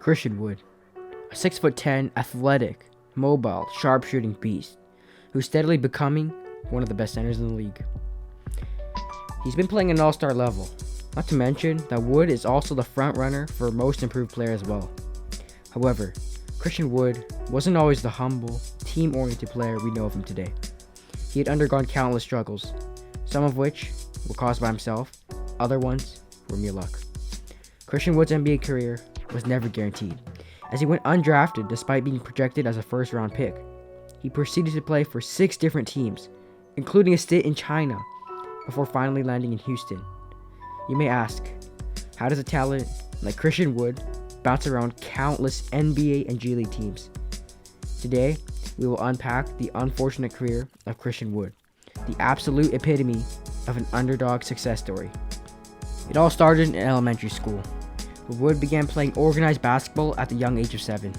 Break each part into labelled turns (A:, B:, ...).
A: Christian Wood, a 6'10", athletic, mobile, sharpshooting beast who's steadily becoming one of the best centers in the league. He's been playing at an all-star level, not to mention that Wood is also the front runner for most improved player as well. However, Christian Wood wasn't always the humble, team-oriented player we know of him today. He had undergone countless struggles, some of which were caused by himself, other ones were mere luck. Christian Wood's NBA career was never guaranteed, as he went undrafted despite being projected as a first-round pick. He proceeded to play for 6 different teams, including a stint in China, before finally landing in Houston. You may ask, how does a talent like Christian Wood bounce around countless NBA and G League teams? Today, we will unpack the unfortunate career of Christian Wood, the absolute epitome of an underdog success story. It all started in elementary school, where Wood began playing organized basketball at the young age of 7.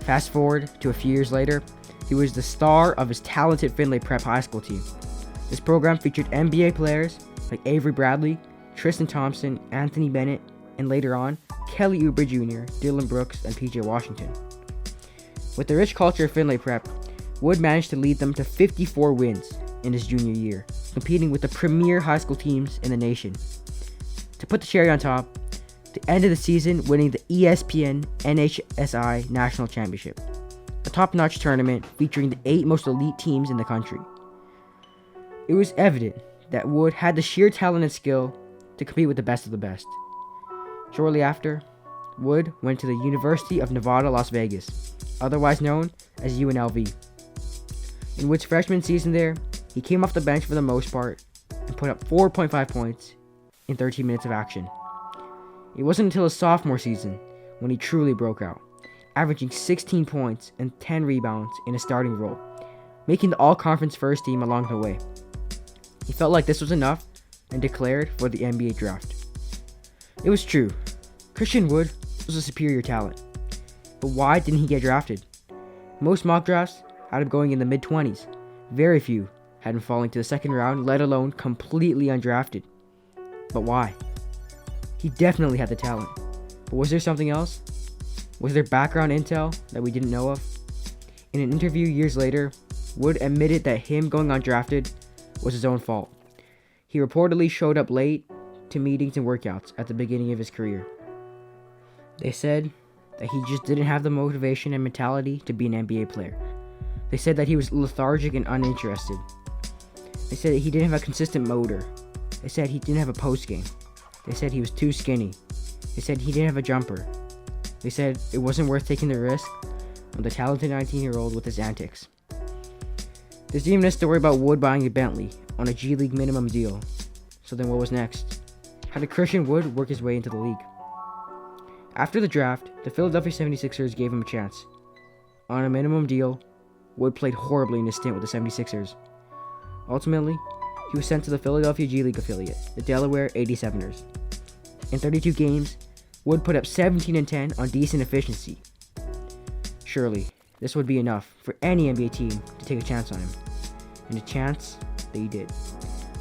A: Fast forward to a few years later, he was the star of his talented Findlay Prep high school team. This program featured NBA players like Avery Bradley, Tristan Thompson, Anthony Bennett, and later on, Kelly Oubre Jr., Dylan Brooks, and PJ Washington. With the rich culture of Findlay Prep, Wood managed to lead them to 54 wins in his junior year, competing with the premier high school teams in the nation. To put the cherry on top, the end of the season winning the ESPN NHSI National Championship, a top-notch tournament featuring the 8 most elite teams in the country. It was evident that Wood had the sheer talent and skill to compete with the best of the best. Shortly after, Wood went to the University of Nevada, Las Vegas, otherwise known as UNLV. In Wood's freshman season there, he came off the bench for the most part and put up 4.5 points in 13 minutes of action. It wasn't until his sophomore season when he truly broke out, averaging 16 points and 10 rebounds in a starting role, making the all-conference first team along the way. He felt like this was enough and declared for the NBA draft. It was true. Christian Wood was a superior talent. But why didn't he get drafted? Most mock drafts had him going in the mid-20s. Very few had him falling to the second round, let alone completely undrafted. But why? He definitely had the talent. But was there something else? Was there background intel that we didn't know of? In an interview years later, Wood admitted that him going undrafted was his own fault. He reportedly showed up late to meetings and workouts at the beginning of his career. They said that he just didn't have the motivation and mentality to be an NBA player. They said that he was lethargic and uninterested. They said that he didn't have a consistent motor. They said he didn't have a post game. They said he was too skinny. They said he didn't have a jumper. They said it wasn't worth taking the risk on the talented 19-year-old with his antics. There's even a story about Wood buying a Bentley on a G League minimum deal. So then what was next? How did Christian Wood work his way into the league? After the draft, the Philadelphia 76ers gave him a chance. On a minimum deal, Wood played horribly in his stint with the 76ers. Ultimately, he was sent to the Philadelphia G League affiliate, the Delaware 87ers. In 32 games, Wood put up 17 and 10 on decent efficiency. Surely, this would be enough for any NBA team to take a chance on him. And a chance they did.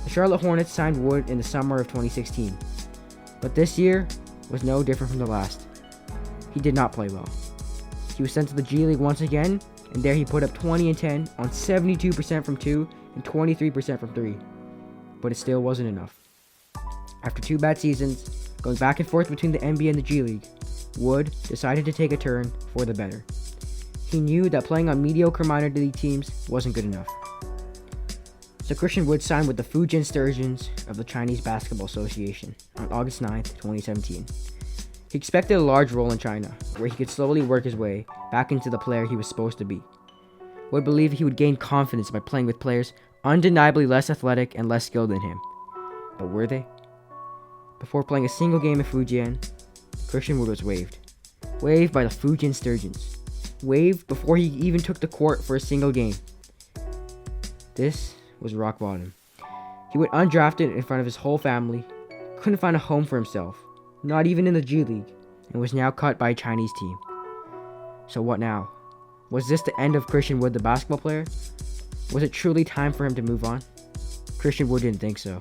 A: The Charlotte Hornets signed Wood in the summer of 2016. But this year was no different from the last. He did not play well. He was sent to the G League once again, and there he put up 20 and 10 on 72% from 2 and 23% from 3. But it still wasn't enough. After 2 bad seasons, going back and forth between the NBA and the G League, Wood decided to take a turn for the better. He knew that playing on mediocre minor league teams wasn't good enough. So Christian Wood signed with the Fujian Sturgeons of the Chinese Basketball Association on August 9th, 2017. He expected a large role in China, where he could slowly work his way back into the player he was supposed to be. Wood believed he would gain confidence by playing with players undeniably less athletic and less skilled than him. But were they? Before playing a single game in Fujian, Christian Wood was waived. Waived by the Fujian Sturgeons. Waived before he even took the court for a single game. This was rock bottom. He went undrafted in front of his whole family, couldn't find a home for himself, not even in the G League, and was now cut by a Chinese team. So what now? Was this the end of Christian Wood, the basketball player? Was it truly time for him to move on? Christian Wood didn't think so.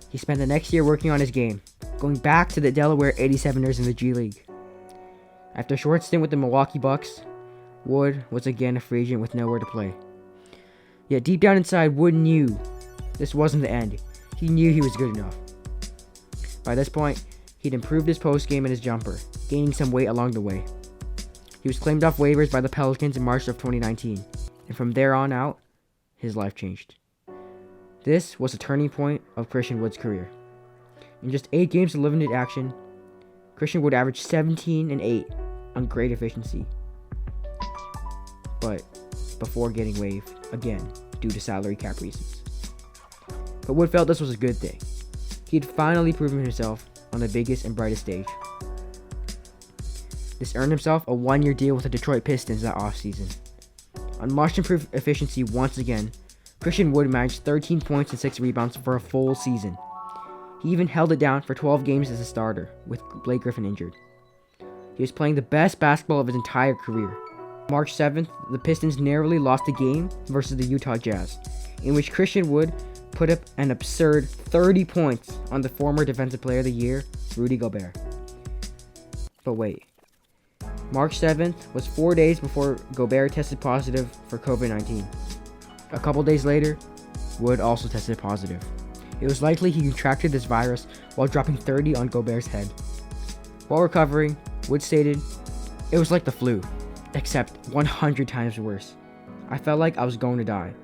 A: He spent the next year working on his game, going back to the Delaware 87ers in the G League. After a short stint with the Milwaukee Bucks, Wood was again a free agent with nowhere to play. Yet deep down inside, Wood knew this wasn't the end. He knew he was good enough. By this point, he'd improved his post game and his jumper, gaining some weight along the way. He was claimed off waivers by the Pelicans in March of 2019, and from there on out, his life changed. This was a turning point of Christian Wood's career. In just 8 games of limited action, Christian Wood averaged 17 and 8 on great efficiency, but before getting waived again due to salary cap reasons. But Wood felt this was a good thing. He had finally proven himself on the biggest and brightest stage. This earned himself a 1-year deal with the Detroit Pistons that offseason. On much improved efficiency once again, Christian Wood managed 13 points and 6 rebounds for a full season. He even held it down for 12 games as a starter, with Blake Griffin injured. He was playing the best basketball of his entire career. March 7th, the Pistons narrowly lost a game versus the Utah Jazz, in which Christian Wood put up an absurd 30 points on the former Defensive Player of the Year, Rudy Gobert. But wait. March 7th was 4 days before Gobert tested positive for COVID-19. A couple days later, Wood also tested positive. It was likely he contracted this virus while dropping 30 on Gobert's head. While recovering, Wood stated, "It was like the flu, except 100 times worse. I felt like I was going to die."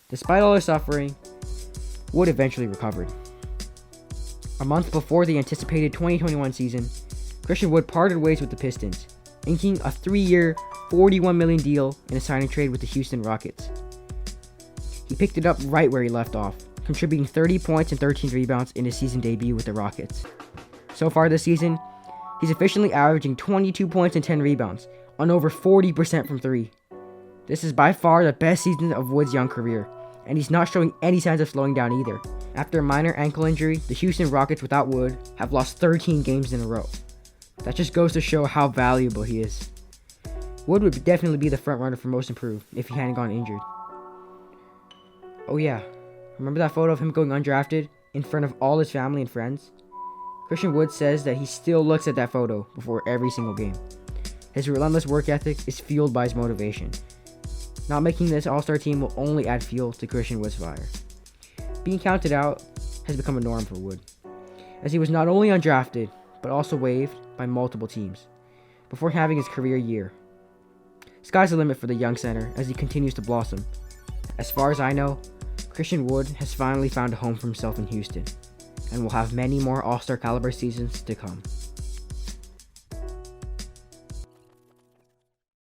A: Despite all his suffering, Wood eventually recovered. A month before the anticipated 2021 season, Christian Wood parted ways with the Pistons, inking a 3-year, $41 million deal in a signing trade with the Houston Rockets. He picked it up right where he left off, contributing 30 points and 13 rebounds in his season debut with the Rockets. So far this season, he's officially averaging 22 points and 10 rebounds, on over 40% from 3. This is by far the best season of Wood's young career, and he's not showing any signs of slowing down either. After a minor ankle injury, the Houston Rockets without Wood have lost 13 games in a row. That just goes to show how valuable he is. Wood would definitely be the front runner for most improved if he hadn't gone injured. Oh yeah, remember that photo of him going undrafted in front of all his family and friends? Christian Wood says that he still looks at that photo before every single game. His relentless work ethic is fueled by his motivation. Not making this All-Star team will only add fuel to Christian Wood's fire. Being counted out has become a norm for Wood, as he was not only undrafted, but also waived by multiple teams, before having his career year. Sky's the limit for the young center as he continues to blossom. As far as I know, Christian Wood has finally found a home for himself in Houston, and will have many more All-Star caliber seasons to come.